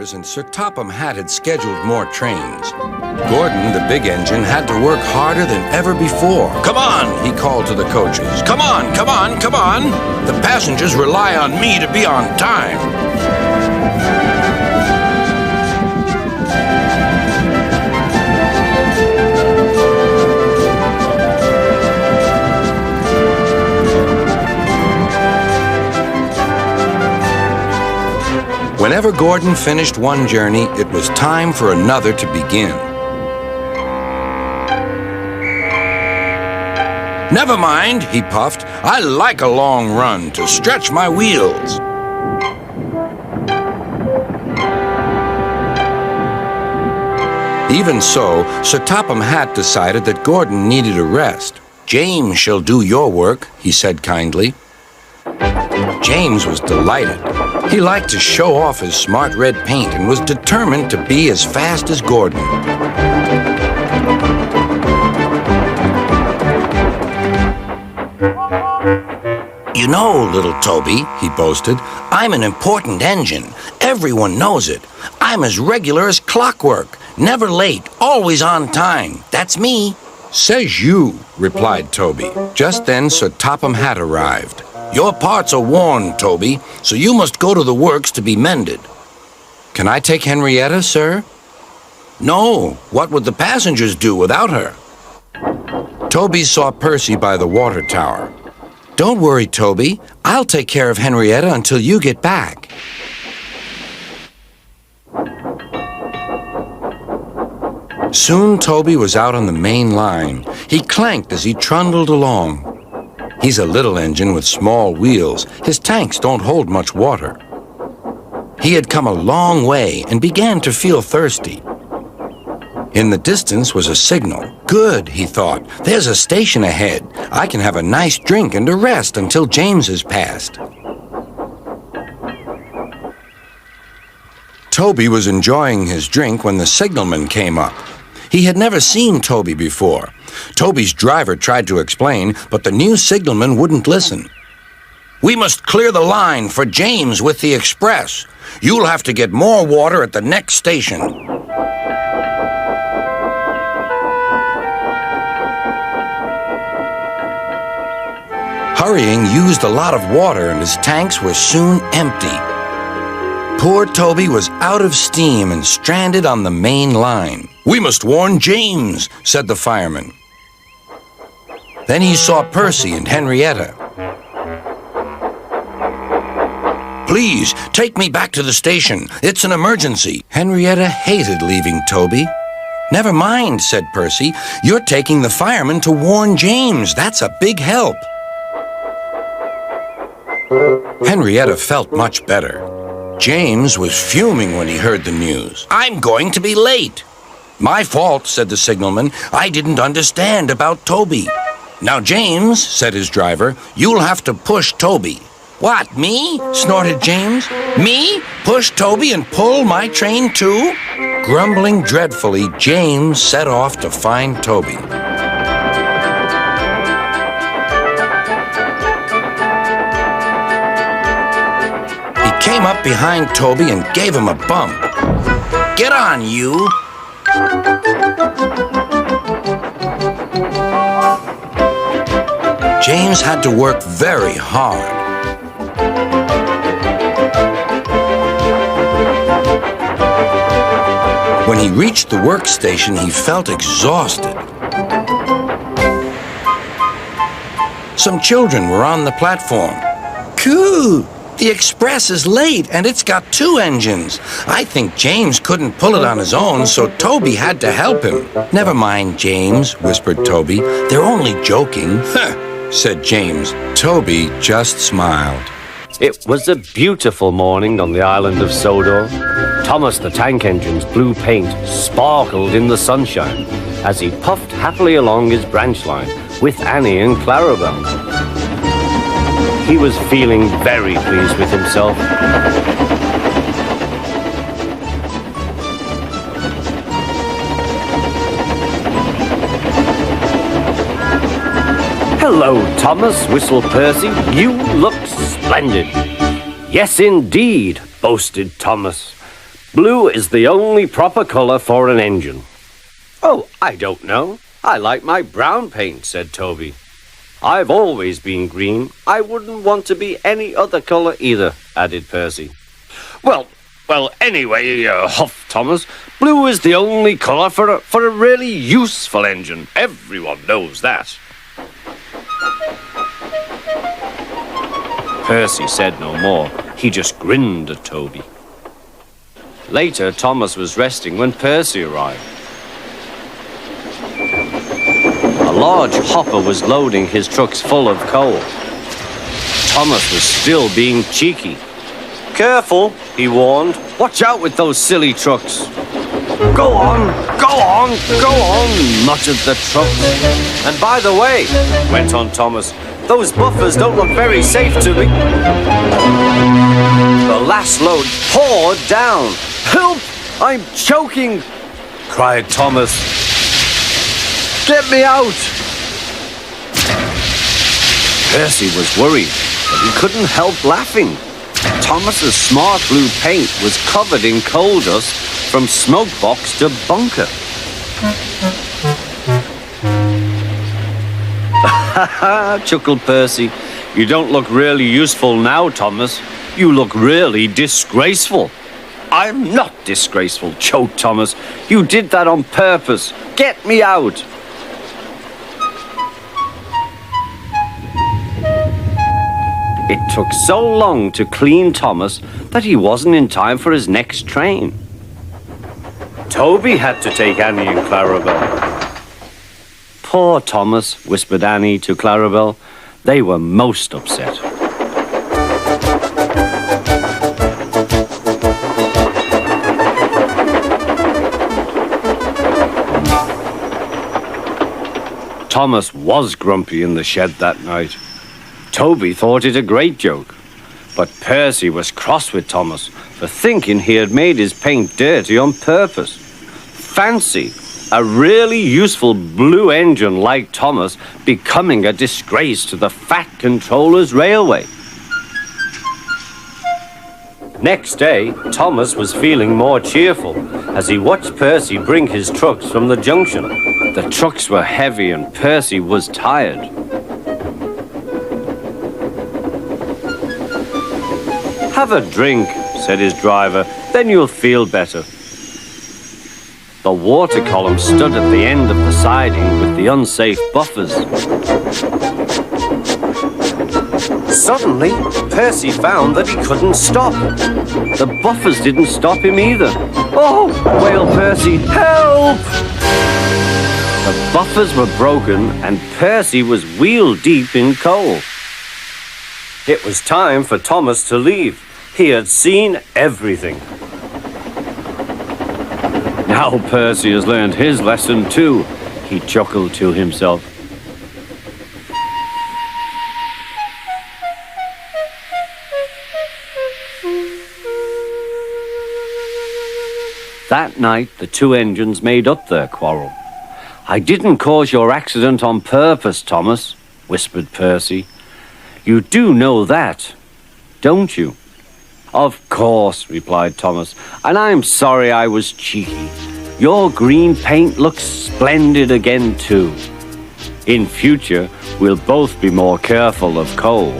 years, and Sir Topham had scheduled more trains. Gordon, the big engine, had to work harder than ever before. "Come on," he called to the coaches. "Come on, come on, come on! The passengers rely on me to be on time." Whenever Gordon finished one journey, it was time for another to begin. "Never mind," he puffed. "I like a long run to stretch my wheels." Even so, Sir Topham had decided that Gordon needed a rest. "James shall do your work," he said kindly. James was delighted. He liked to show off his smart red paint and was determined to be as fast as Gordon. "You know, little Toby," he boasted, "I'm an important engine. Everyone knows it. I'm as regular as clockwork, never late, always on time. That's me." "Says you," replied Toby. Just then Sir Topham had arrived. "Your parts are worn, Toby, so you must go to the works to be mended." "Can I take Henrietta, sir?" "No. What would the passengers do without her?" Toby saw Percy by the water tower. "Don't worry, Toby. I'll take care of Henrietta until you get back." Soon Toby was out on the main line. He clanked as he trundled along. He's a little engine with small wheels. His tanks don't hold much water. He had come a long way and began to feel thirsty. In the distance was a signal. "Good," he thought. "There's a station ahead. I can have a nice drink and a rest until James has passed." Toby was enjoying his drink when the signalman came up. He had never seen Toby before. Toby's driver tried to explain, but the new signalman wouldn't listen. "We must clear the line for James with the express. You'll have to get more water at the next station." Hurrying used a lot of water and his tanks were soon empty. Poor Toby was out of steam and stranded on the main line. "We must warn James," said the fireman. Then he saw Percy and Henrietta. "Please, take me back to the station. It's an emergency." Henrietta hated leaving Toby. "Never mind," said Percy. "You're taking the fireman to warn James. That's a big help." Henrietta felt much better. James was fuming when he heard the news. "I'm going to be late." "My fault," said the signalman. "I didn't understand about Toby." "Now, James," said his driver, "you'll have to push Toby." "What, me?" snorted James. "Me? Push Toby and pull my train too?" Grumbling dreadfully, James set off to find Toby. Came up behind Toby and gave him a bump. "Get on, you!" James had to work very hard. When he reached the workstation, he felt exhausted. Some children were on the platform. "Coo! The express is late, and it's got 2 engines. I think James couldn't pull it on his own, so Toby had to help him." "Never mind, James," whispered Toby. "They're only joking." "Huh," said James. Toby just smiled. It was a beautiful morning on the island of Sodor. Thomas the Tank Engine's blue paint sparkled in the sunshine as he puffed happily along his branch line with Annie and Clarabel. He was feeling very pleased with himself. "Hello, Thomas," whistled Percy. "You look splendid." "Yes, indeed," boasted Thomas. Blue is the only proper colour for an engine. Oh, I don't know. I like my brown paint, said Toby. I've always been green. I wouldn't want to be any other colour either, added Percy. Well, anyway, huffed Thomas, blue is the only colour for a really useful engine. Everyone knows that. Percy said no more. He just grinned at Toby. Later, Thomas was resting when Percy arrived. A large hopper was loading his trucks full of coal. Thomas was still being cheeky. Careful, he warned. Watch out with those silly trucks. Go on, muttered the trucks. And by the way, went on Thomas, those buffers don't look very safe to me. The last load poured down. Help! I'm choking! Cried Thomas. Get me out! Percy was worried, but he couldn't help laughing. Thomas's smart blue paint was covered in coal dust from smoke box to bunker. Ha ha, chuckled Percy. You don't look really useful now, Thomas. You look really disgraceful. I'm not disgraceful, choked Thomas. You did that on purpose. Get me out. It took so long to clean Thomas that he wasn't in time for his next train. Toby had to take Annie and Clarabel. Poor Thomas, whispered Annie to Clarabel. They were most upset. Thomas was grumpy in the shed that night. Toby thought it a great joke, but Percy was cross with Thomas for thinking he had made his paint dirty on purpose. Fancy a really useful blue engine like Thomas becoming a disgrace to the Fat Controller's railway. Next day, Thomas was feeling more cheerful as he watched Percy bring his trucks from the junction. The trucks were heavy and Percy was tired. Have a drink, said his driver, then you'll feel better. The water column stood at the end of the siding with the unsafe buffers. Suddenly, Percy found that he couldn't stop. The buffers didn't stop him either. Oh, wailed Percy, help! The buffers were broken and Percy was wheel deep in coal. It was time for Thomas to leave. He had seen everything. Now Percy has learned his lesson too, he chuckled to himself. That night, the two engines made up their quarrel. I didn't cause your accident on purpose, Thomas, whispered Percy. You do know that, don't you? Of course, replied Thomas, and I'm sorry I was cheeky. Your green paint looks splendid again too. In future, we'll both be more careful of coal.